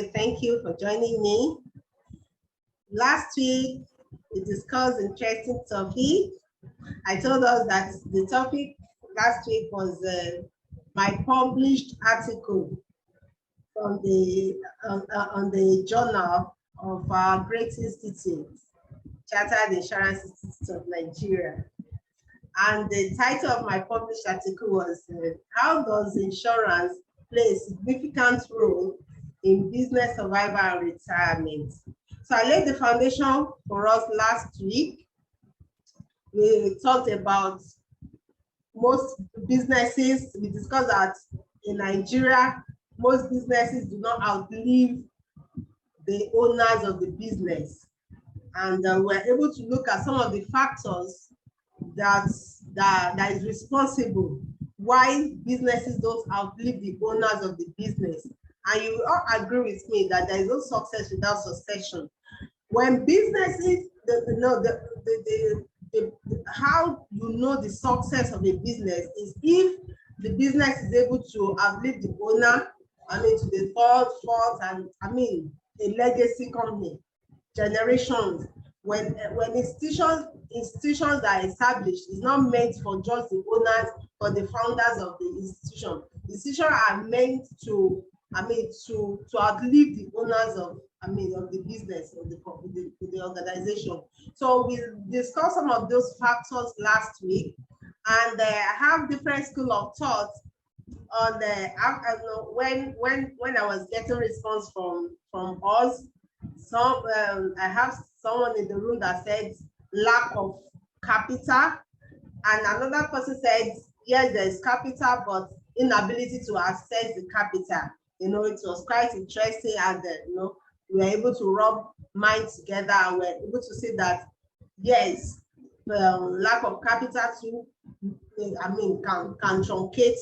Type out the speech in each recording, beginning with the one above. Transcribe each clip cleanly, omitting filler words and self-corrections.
Okay, thank you for joining me. Last week, we discussed interesting topic. I told us that the topic last week was my published article from the on the journal of our great institute, Chartered Insurance Institute of Nigeria. And the title of my published article was How Does Insurance Play a Significant Role in Business Survival and Retirement? So I laid the foundation for us last week. We talked about most businesses. We discussed that in Nigeria, most businesses do not outlive the owners of the business. And we're able to look at some of the factors that is responsible why businesses don't outlive the owners of the business. And you will all agree with me that there is no success without succession. When businesses, how you know the success of a business is if the business is able to outlive the owner, to the third, fourth, and a legacy company, generations. When institutions are established, it's not meant for just the owners or the founders of the institution. Institutions are meant to outlive the owners of the business of the organization. So we discussed some of those factors last week, and I have different school of thought on when I was getting response from us. I have someone in the room that said lack of capital, and another person said yes, there is capital, but inability to access the capital. It was quite interesting, and we were able to rub minds together, and we're able to see that yes, lack of capital too, can truncate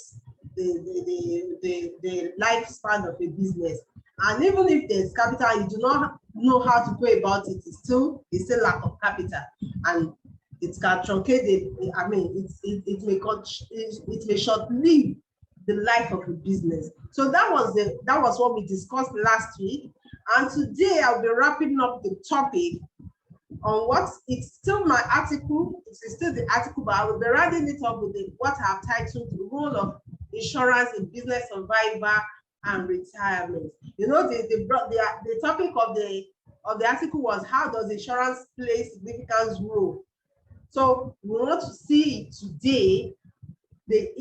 the lifespan of a business. And even if there's capital, you do not know how to go about it. It's still lack of capital, and it can truncate it may short-live the life of a business. So that was what we discussed last week, and today I'll be wrapping up the topic on it's still my article. It's still the article, but I will be rounding it up with what I've titled the role of insurance in business survival and retirement. The topic of the article was how does insurance play significant role. So we want to see today the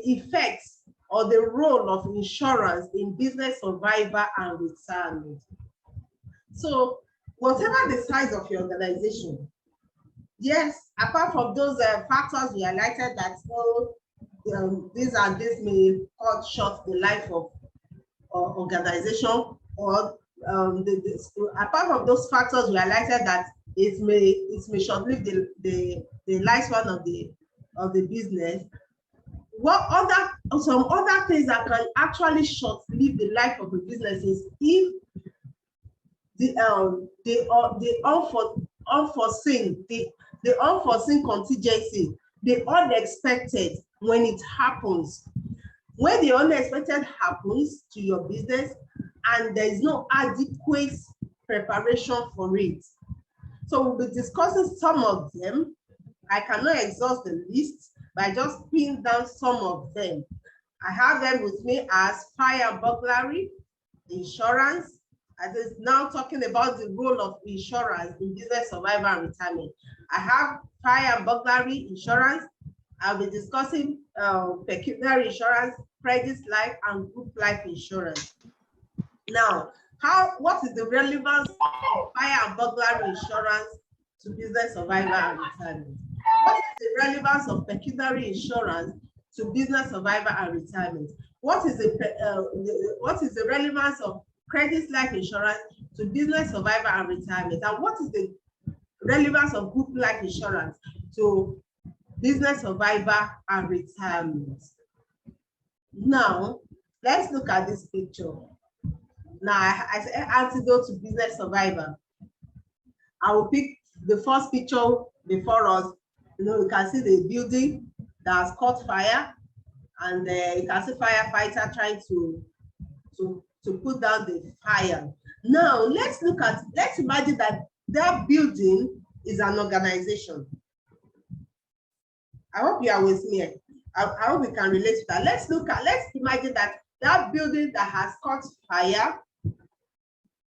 effects or the role of insurance in business survival and retirement. So whatever the size of your organization, yes, apart from those factors we highlighted that this may cut short the life of organization, or apart from those factors we highlighted that it may short-live the lifespan of the business. Some other things that can actually short-live the life of a business is if the unforeseen contingency, the unexpected, when it happens. When the unexpected happens to your business and there is no adequate preparation for it. So we'll be discussing some of them. I cannot exhaust the list, but I just pinned down some of them. I have them with me as fire and burglary, insurance. As is now talking about the role of insurance in business survival and retirement. I have fire and burglary insurance. I'll be discussing pecuniary insurance, credit life, and group life insurance. Now, what is the relevance of fire and burglary insurance to business survival and retirement? What is the relevance of pecuniary insurance to business survival and retirement? What is the relevance of credit life insurance to business survival and retirement? And what is the relevance of group life insurance to business survival and retirement? Now, let's look at this picture. Now, I said antidote to business survival. I will pick the first picture before us. You can see the building that has caught fire, and you can see firefighter trying to to put down the fire. Now, let's imagine that that building is an organization. I hope you are with me. I hope we can relate to that. Let's imagine that that building that has caught fire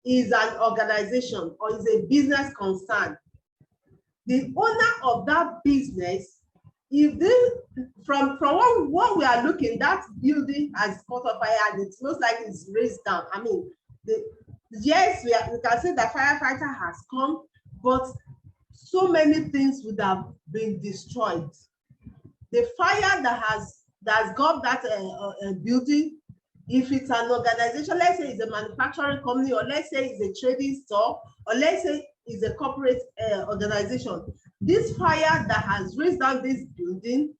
is an organization or is a business concern. The owner of that business, if this, from what we are looking, that building has caught on fire and it looks like it's raised down. I mean, yes, we can say the firefighter has come, but so many things would have been destroyed. The fire that has got that building, if it's an organization, let's say it's a manufacturing company, or let's say it's a trading store, or let's say it's a corporate organization, this fire that has raised down this building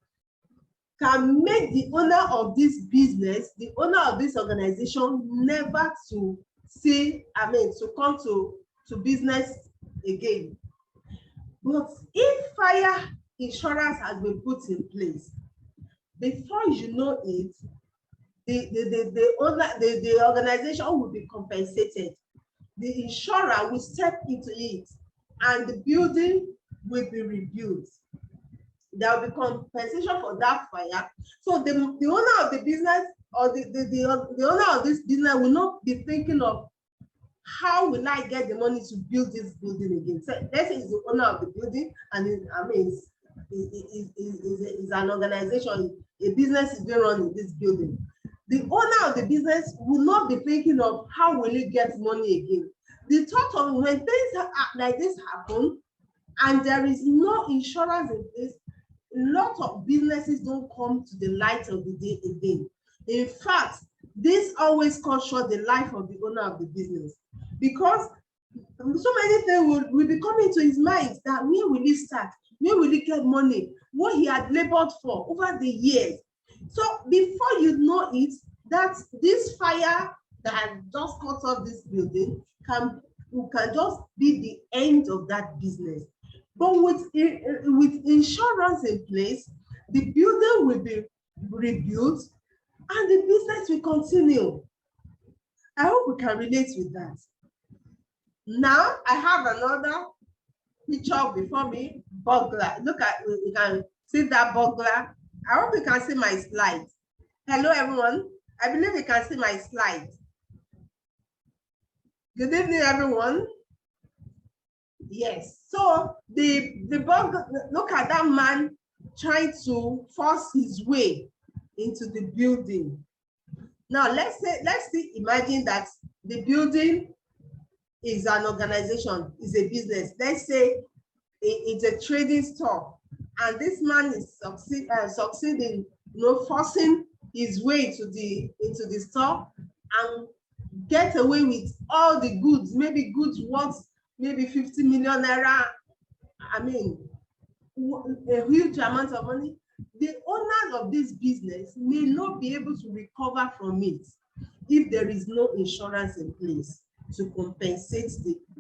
can make the owner of this business, the owner of this organization, never to come to business again. But if fire insurance has been put in place, before you know it, the organization will be compensated. The insurer will step into it and the building will be rebuilt. There will be compensation for that fire. So the owner of the business or the owner of this business will not be thinking of how will I get the money to build this building again. So let's say it's the owner of the building and it's an organization, a business is being run in this building. The owner of the business will not be thinking of how will he get money again. The thought of when things like this happen and there is no insurance in place, a lot of businesses don't come to the light of the day again. In fact, this always cuts short the life of the owner of the business, because so many things will be coming to his mind that where will he start? Where will he get money? What he had labored for over the years. So before you know it, that this fire that has just cut off this building can just be the end of that business. But with insurance in place, the building will be rebuilt and the business will continue. I hope we can relate with that. Now I have another picture before me, burglar. Look at, you can see that burglar. I hope you can see my slides. Hello everyone. I believe you can see my slides. Good evening everyone. Yes, so the burglar, look at that man trying to force his way into the building. Now let's imagine that the building is an organization, is a business. Let's say it's a trading store, and this man is succeeding, forcing his way into the store and get away with all the goods, maybe goods worth maybe 50 million naira. I mean, a huge amount of money. The owner of this business may not be able to recover from it if there is no insurance in place to compensate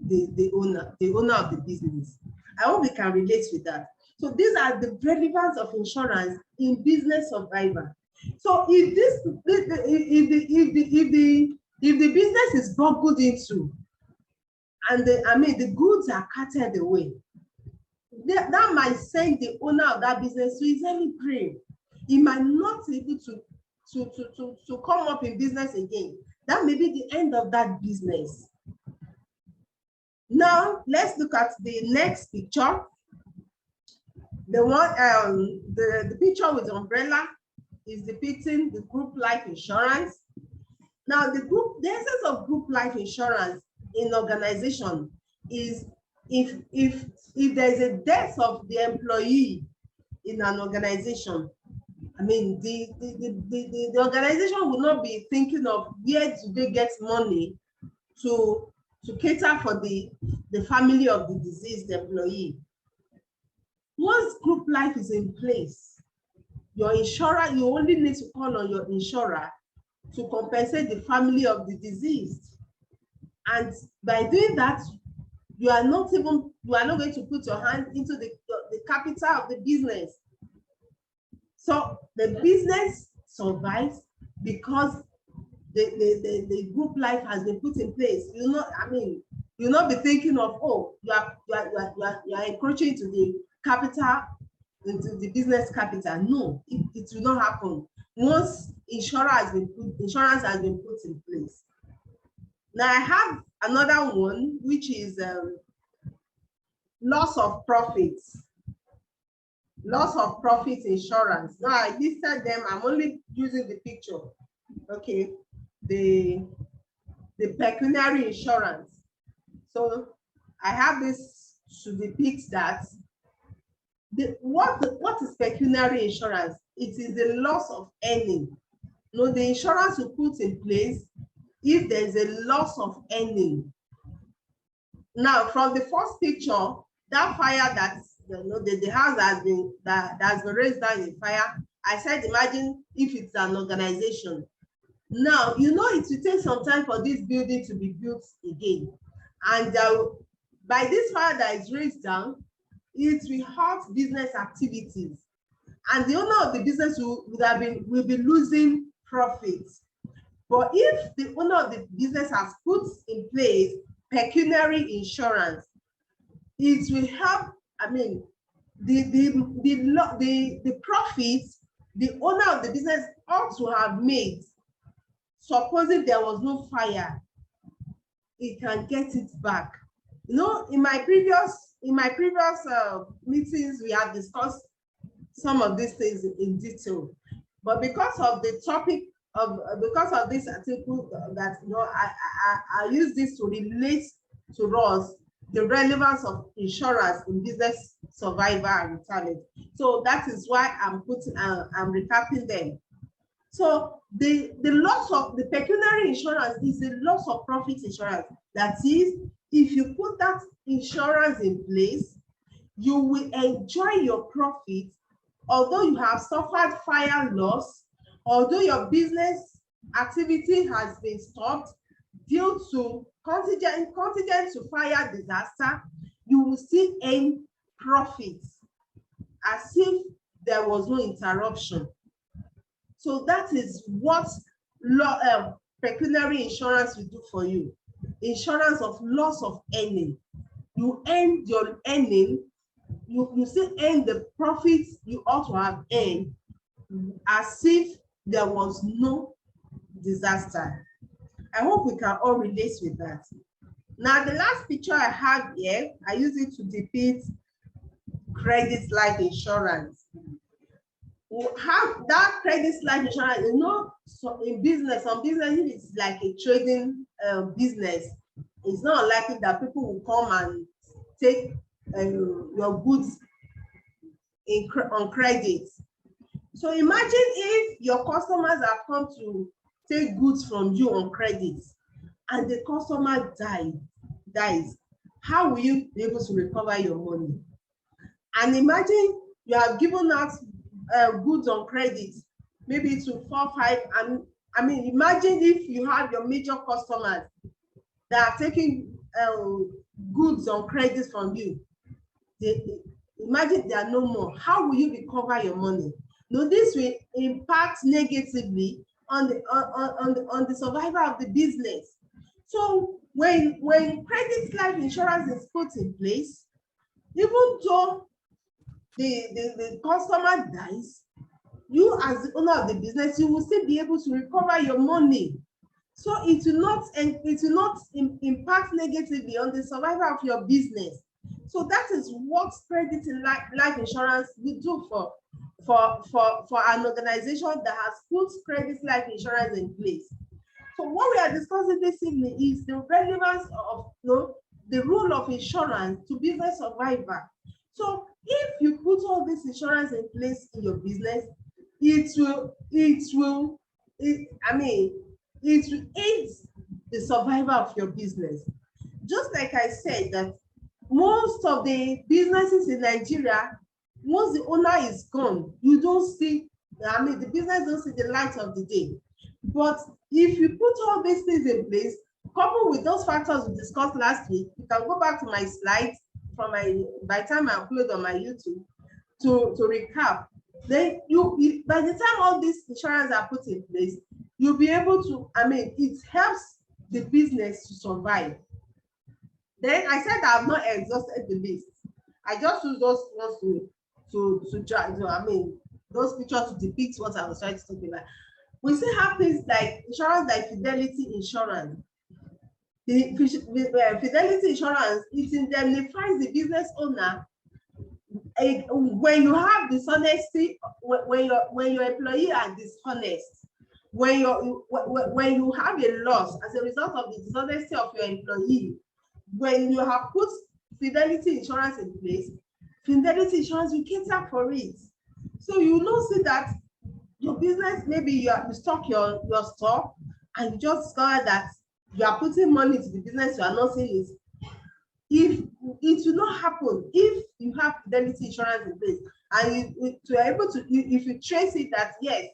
the owner of the business. I hope we can relate with that. So these are the relevance of insurance in business survival. So if the business is burgled into and the goods are carted away, that might send the owner of that business to his early grave. He might not be able to come up in business again. That may be the end of that business. Now let's look at the next picture. The one, the picture with the umbrella is depicting the group life insurance. Now the essence of group life insurance in organization is if there's a death of the employee in an organization, I mean, the organization will not be thinking of where do they get money to cater for the family of the deceased employee. Once group life is in place, your insurer, you only need to call on your insurer to compensate the family of the deceased. And by doing that, you are not going to put your hand into the capital of the business. So the business survives because the group life has been put in place, you'll not be thinking of, oh, you are encroaching into the capital, into the business capital. No, it will not happen once insurance has been put in place. Now I have another one, which is loss of profits. Loss of profit insurance. Now I listed them. I'm only using the picture. Okay, the pecuniary insurance. So I have this to depict that what is pecuniary insurance? It is the loss of earning. No, the insurance will put in place if there is a loss of earning. Now, from the first picture, that fire that the house has been raised down in fire, I said, imagine if it's an organization. Now, it will take some time for this building to be built again. And by this fire that is raised down, it will hurt business activities. And the owner of the business will be losing profits. But if the owner of the business has put in place pecuniary insurance, it will help. The profits the owner of the business ought to have made, supposing there was no fire, it can get it back. In my previous meetings, we have discussed some of these things in detail. But because of the topic because of this article, that I use this to relate to us the relevance of insurance in business survival and retirement. So that is why I'm recapping them. So the loss of the pecuniary insurance is the loss of profit insurance. That is, if you put that insurance in place, you will enjoy your profit, although you have suffered fire loss, although your business activity has been stopped due to contingent to fire disaster, you will still earn profits as if there was no interruption. So that is what pecuniary insurance will do for you. Insurance of loss of earning. You earn your earning, you still earn the profits you ought to have earned as if there was no disaster. I hope we can all relate with that. Now, the last picture I have here, I use it to depict credit life insurance. We have that credit life insurance, so in business, some business, it's like a trading business. It's not unlikely that people will come and take your goods on credit. So imagine if your customers have come to take goods from you on credit and the customer dies. How will you be able to recover your money? And imagine you have given out goods on credit, maybe to 4, 5, and imagine if you have your major customers that are taking goods on credit from you. Imagine they are no more. How will you recover your money? No, this will impact negatively on the survival of the business. So when credit life insurance is put in place, even though the customer dies, you as the owner of the business, you will still be able to recover your money. So it will not impact negatively on the survival of your business. So that is what credit life insurance will do for an organization that has put credit life insurance in place. So what we are discussing this evening is the relevance of the role of insurance to business survival. So if you put all this insurance in place in your business, it will aid the survival of your business. Just like I said, that most of the businesses in Nigeria, once the owner is gone, you don't see, the business don't see the light of the day. But if you put all these things in place, coupled with those factors we discussed last week, you can go back to my slides from by the time I upload on my YouTube to recap. Then by the time all these insurance are put in place, you'll be able to, it helps the business to survive. Then I said I've not exhausted the list. I just use those ones those pictures to depict what I was trying to talk about. We still have things like insurance, like fidelity insurance. The fidelity insurance, it indemnifies the business owner when you have dishonesty, when your employee are dishonest, when you have a loss as a result of the dishonesty of your employee, when you have put fidelity insurance in place, fidelity insurance will cater for it. So you know, see that your business, maybe you stock your stock and you just discover that you are putting money to the business, you are not seeing it. If it will not happen if you have fidelity insurance in place, and you are able to, if you trace it that yes,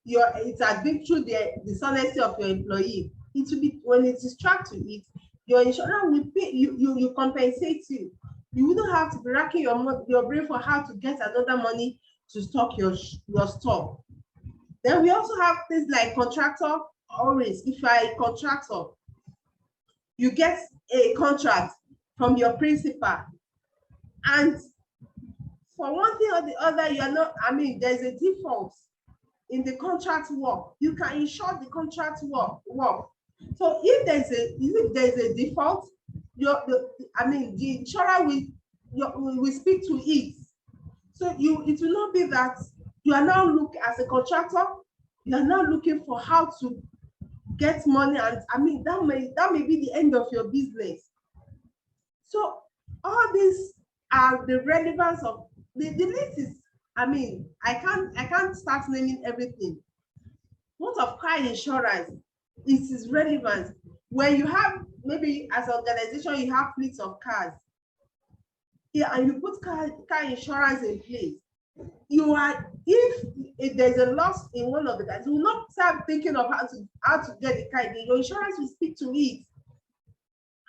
it has been through the dishonesty of your employee, it will be, when it is tracked to it, your insurance will pay you compensate you. You wouldn't have to be racking your brain for how to get another money to stock your stock. Then we also have things like contractor or risk. If you are a contractor, you get a contract from your principal, and for one thing or the other, you are not, there's a default in the contract work. You can insure the contract work. So if there's a default, the insurer will speak to it. So it will not be that you are now looking as a contractor, you are now looking for how to get money, and that may be the end of your business. So all these are the relevance of the list is, I can't start naming everything. What of car insurance? It is relevant. When you have, maybe as an organization, you have fleets of cars. Yeah, and you put car insurance in place. If there's a loss in one of the cars, you will not start thinking of how to get the car. Your insurance will speak to it.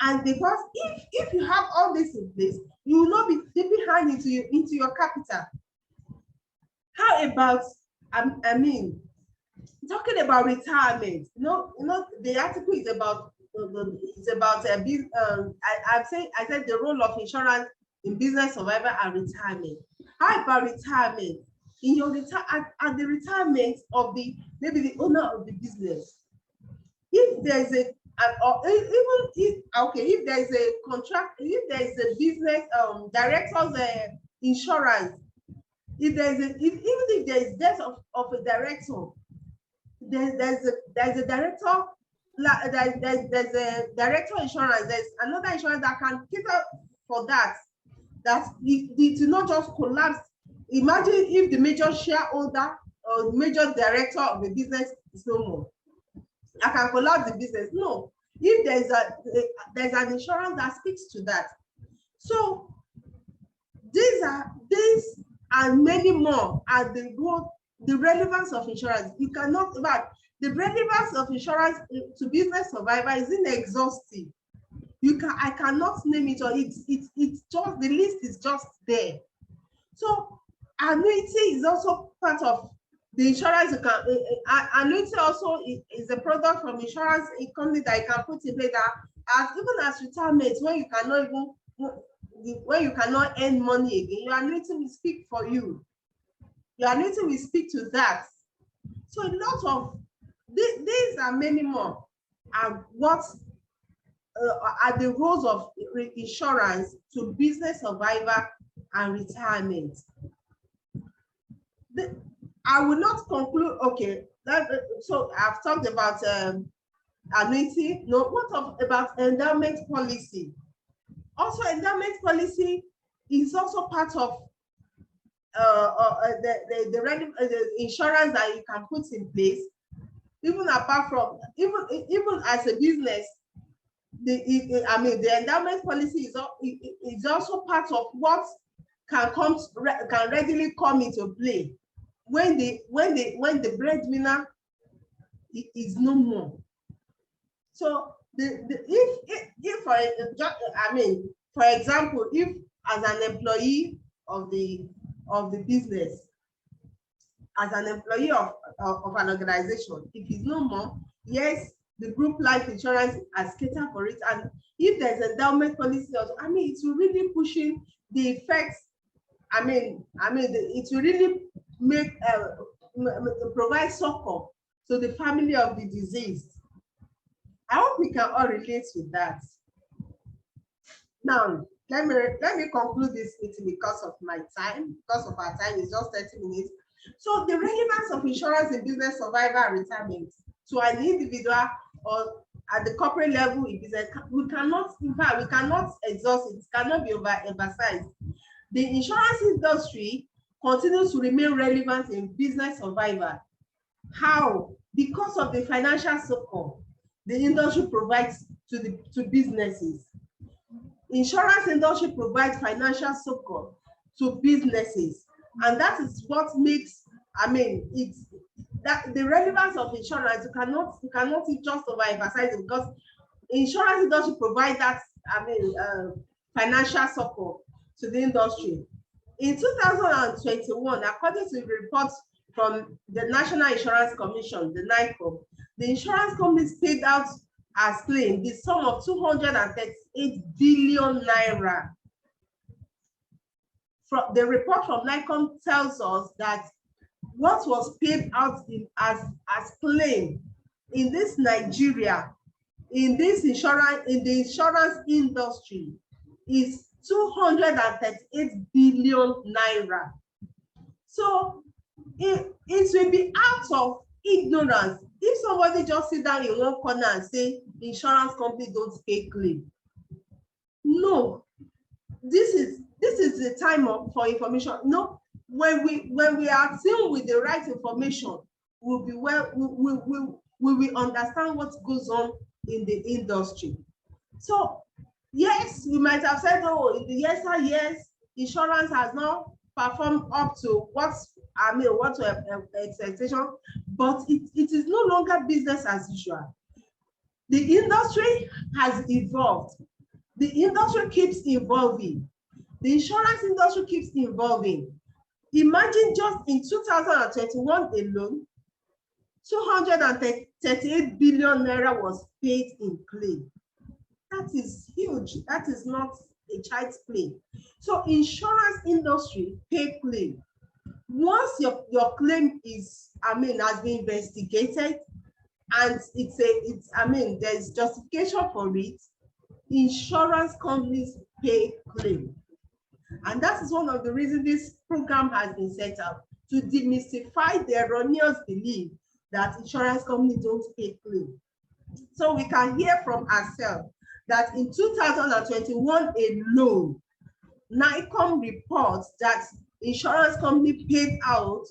And because if you have all this in place, you will not be dipping hand into your capital. How about talking about retirement? The article is about I said the role of insurance in business survival and retirement. How about retirement? In your at the retirement of maybe the owner of the business, if there's if there's a contract, if there's a business director's insurance, even if there is death of a director, there's a director. There's a director insurance. There's another insurance that can cater for that. That it will not just collapse. Imagine if the major shareholder or major director of the business is no more. I can collapse the business. No, if there's an insurance that speaks to that. So these and many more are the relevance of insurance. You cannot, but the relevance of insurance to business survival is inexhaustive. I cannot name it, or it's just, the list is just there. So annuity is also part of the insurance. Annuity also is a product from insurance company that you can put in place, that even as retirement, when you cannot earn money again, your annuity will speak for you. Your annuity will speak to that. So a lot of these are many more are what are the roles of insurance to business survival and retirement. I will not conclude. Okay, so I've talked about annuity. No, what about endowment policy? Also, endowment policy is also part of the insurance that you can put in place. Even apart from, even as a business, the endowment policy is also part of what can readily come into play when the breadwinner is no more. So for example, if as an employee of the business, as an employee of an organization. If it's no more, yes, the group life insurance has catered for it. And if there's endowment policy also, I mean, it's really pushing the effects. It will really make provide succor to the family of the deceased. I hope we can all relate with that. Now, let me conclude this meeting because of my time, because of our time is just 30 minutes. So the relevance of insurance in business survival and retirement to an individual or at the corporate level in business, we cannot exhaust it. It cannot be overemphasized. The insurance industry continues to remain relevant in business survival. How? Because of the financial support the industry provides to businesses. Insurance industry provides financial support to businesses, and that is what makes, it's that the relevance of insurance, you cannot just overemphasize it, because insurance industry provides that financial support to the industry. In 2021, according to the report from the National Insurance Commission, the NAICOM, the insurance companies paid out as claimed the sum of 238 billion naira. From the report from NAICOM tells us that what was paid out as claim in this Nigeria, in the insurance industry, is 238 billion naira. So it will be out of ignorance if somebody just sit down in one corner and say insurance companies don't pay claim. No, this is the time for information. No, when we are seen with the right information, we will understand what goes on in the industry. So yes, we might have said, oh, in the years, insurance has not performed up to what expectation, but it is no longer business as usual. The industry has evolved. The industry keeps evolving. The insurance industry keeps evolving. Imagine just in 2021 alone, 238 billion naira was paid in claim. That is huge. That is not a child's play. So insurance industry pay claim. Once your claim is, has been investigated and there's justification for it, insurance companies pay claim. And that is one of the reasons this program has been set up, to demystify the erroneous belief that insurance companies don't pay claim. So we can hear from ourselves that in 2021 alone, NAICOM reports that insurance company paid out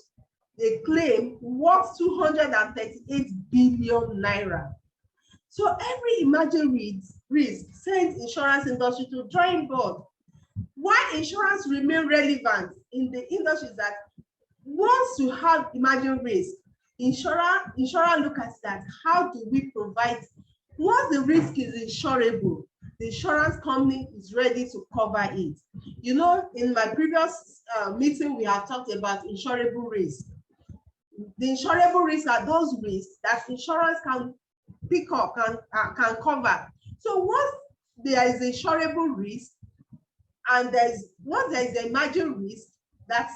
a claim worth 238 billion naira. So every emerging risk sends insurance industry to drawing board. Why insurance remain relevant in the industry is that once you have emerging risk, insurer look at that. How do we provide? Once the risk is insurable, the insurance company is ready to cover it. You know, in my previous meeting, we have talked about insurable risk. The insurable risks are those risks that insurance can pick up, can cover. So once there is insurable risk, and once there is an emerging risk that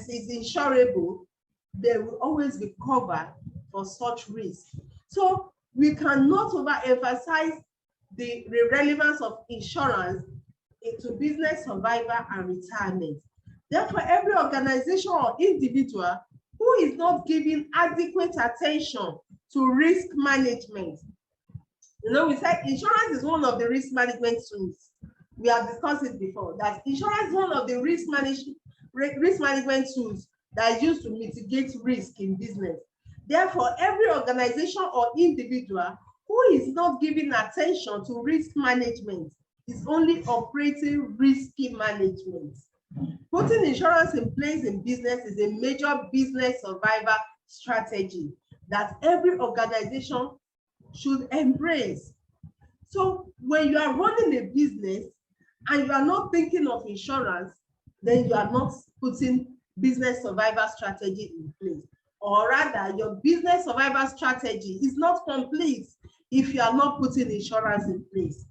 is insurable, there will always be cover for such risk. So we cannot overemphasize the relevance of insurance into business survival and retirement. Therefore, every organization or individual who is not giving adequate attention to risk management. You know, we said insurance is one of the risk management tools. We have discussed it before, that insurance is one of the risk management tools that is used to mitigate risk in business. Therefore, every organization or individual who is not giving attention to risk management is only operating risky management. Putting insurance in place in business is a major business survival strategy that every organization should embrace. So when you are running a business and you are not thinking of insurance, then you are not putting business survival strategy in place. Or rather, your business survival strategy is not complete if you are not putting insurance in place.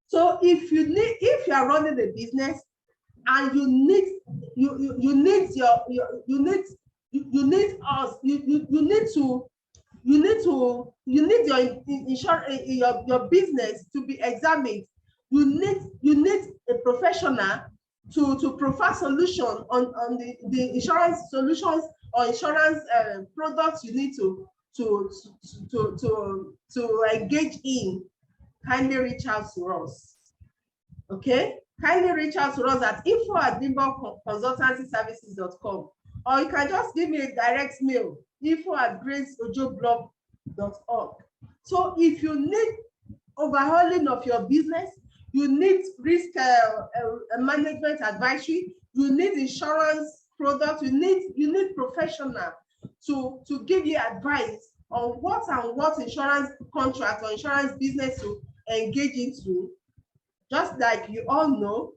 So if you are running a business and you need your business to be examined. You need a professional to provide solution on the insurance solutions or insurance products you need to engage in. Kindly reach out to us. Okay, kindly reach out to us at info@bimboconsultancyservices.com, or you can just give me a direct mail, info@graceojoblog.org. So if you need overhauling of your business, you need risk management advisory, you need insurance products, you need professional to give you advice on what insurance contract or insurance business to engage into. Just like you all know,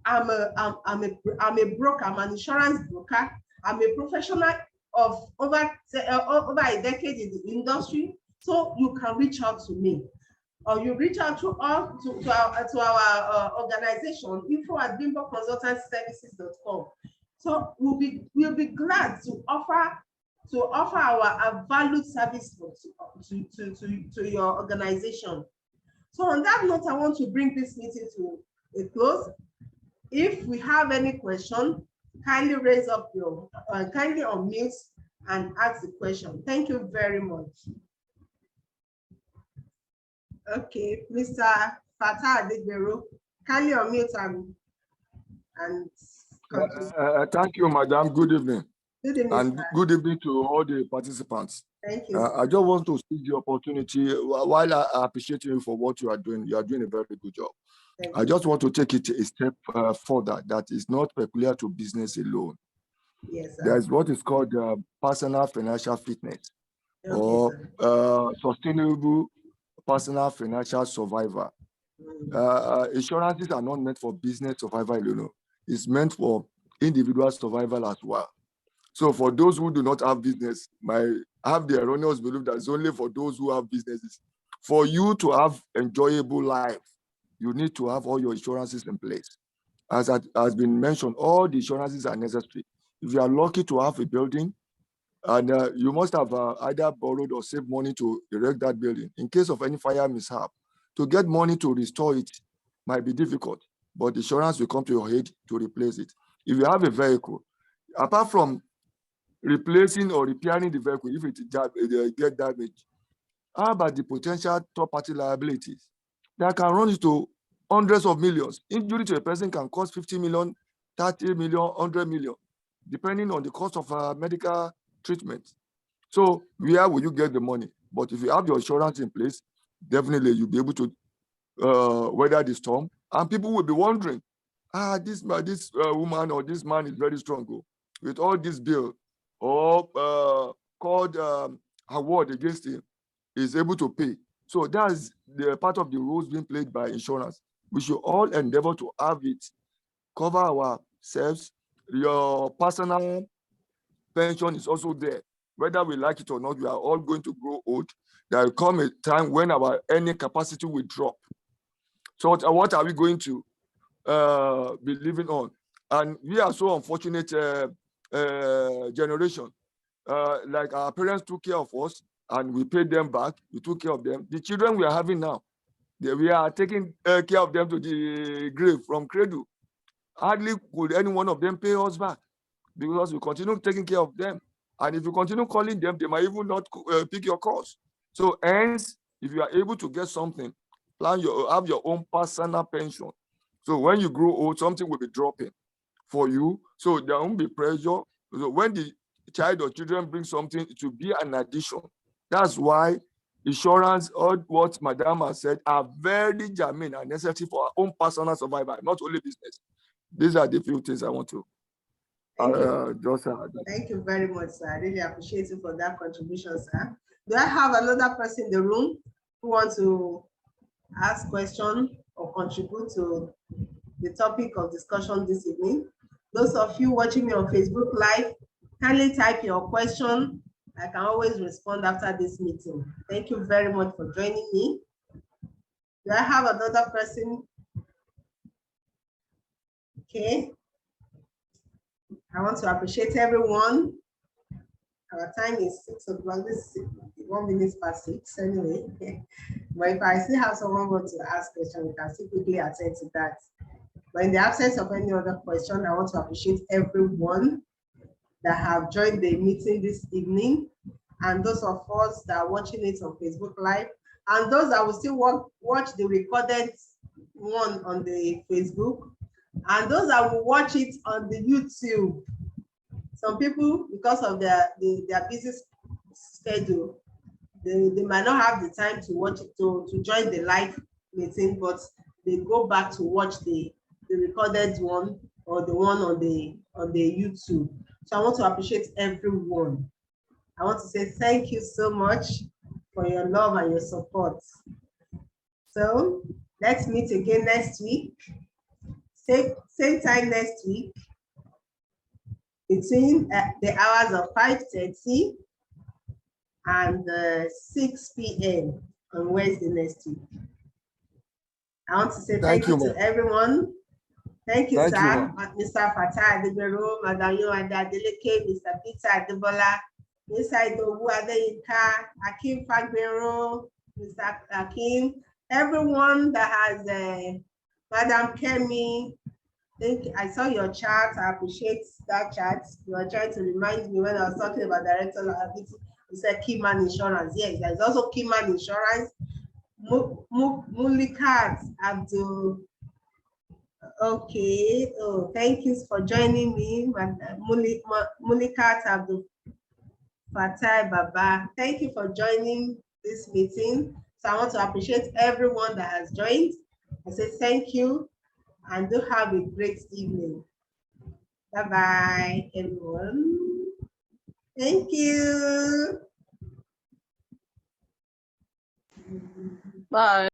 I'm a broker, I'm an insurance broker. I'm a professional of over a decade in the industry. So you can reach out to me, or you reach out to our organization, info@bimboconsultancyservices.com. So we'll be glad to offer our valued service to your organization. So on that note, I want to bring this meeting to a close. If we have any question, kindly raise up your, kindly unmute and ask the question. Thank you very much. Okay, Mr. Fatah Adegberu, kindly unmute and thank you, Madam. Good evening. Good evening, and sir. Good evening to all the participants. Thank you. I just want to seize the opportunity. While I appreciate you for what you are doing a very good job. I just want to take it a step further. That is not peculiar to business alone. Yes, sir. There's what is called personal financial fitness, Okay, or sustainable personal financial survival. Insurances are not meant for business survival alone. It's meant for individual survival as well. So for those who do not have business, have the erroneous belief that it's only for those who have businesses. For you to have enjoyable life, you need to have all your insurances in place. As has been mentioned, all the insurances are necessary. If you are lucky to have a building, and you must have either borrowed or saved money to erect that building. In case of any fire mishap, to get money to restore it might be difficult, but insurance will come to your aid to replace it. If you have a vehicle, apart from replacing or repairing the vehicle if it get damaged, how about the potential third-party liabilities that can run into hundreds of millions? Injury to a person can cost 50 million, 30 million, 100 million, depending on the cost of medical treatment. So where will you get the money? But if you have your insurance in place, definitely you'll be able to weather the storm. And people will be wondering, this woman or this man is very strong with all this bill or called award against him, is able to pay. So that's the part of the rules being played by insurance. We should all endeavor to have it, cover ourselves. Your personal pension is also there. Whether we like it or not, we are all going to grow old. There will come a time when our earning capacity will drop. So what are we going to be living on? And we are so unfortunate generation. Like our parents took care of us and we paid them back. We took care of them. The children we are having now, we are taking care of them to the grave from cradle. Hardly could any one of them pay us back because we continue taking care of them. And if you continue calling them, they might even not pick your calls. So hence, if you are able to get something, have your own personal pension. So when you grow old, something will be dropping for you. So there won't be pressure. So when the child or children bring something, it will be an addition. That's why insurance, or what Madam has said, are very germane and necessary for our own personal survival, not only business. These are the few things I want to Thank you very much, sir. I really appreciate you for that contribution, sir. Do I have another person in the room who wants to ask question or contribute to the topic of discussion this evening? Those of you watching me on Facebook Live, kindly type your question. I can always respond after this meeting. Thank you very much for joining me. Do I have another person? Okay. I want to appreciate everyone. Our time is 6 o'clock. This is 1 minute past 6 anyway. But if I still have someone want to ask question, we can still quickly attend to that. But in the absence of any other question, I want to appreciate everyone that have joined the meeting this evening, and those of us that are watching it on Facebook Live, and those that will still watch the recorded one on the Facebook, and those that will watch it on the YouTube. Some people, because of their busy schedule, they might not have the time to watch it, to join the live meeting, but they go back to watch the recorded one or the one on the YouTube. So I want to appreciate everyone. I want to say thank you so much for your love and your support. So let's meet again next week. Same time next week, between the hours of 5:30 and 6 p.m. on Wednesday next week. I want to say thank you to everyone. Thank you, sir. Mr. Fatah Adebero, Madam Yoanda Adeleke, Mr. Peter Adebola, Mr. Idowu Adeyinka, Akim Fagbero, Mr. Akim, everyone that has Madam Kemi. I saw your chat. I appreciate that chat. You are trying to remind me when I was talking about director liability. You said Keyman Insurance. Yes, there's also Keyman Insurance. Mulikat Abdul. Okay. Oh, thank you for joining me, Mulikat Abdul Fatai Baba. Thank you for joining this meeting. So I want to appreciate everyone that has joined. I say thank you and do have a great evening. Bye-bye, everyone. Thank you. Bye.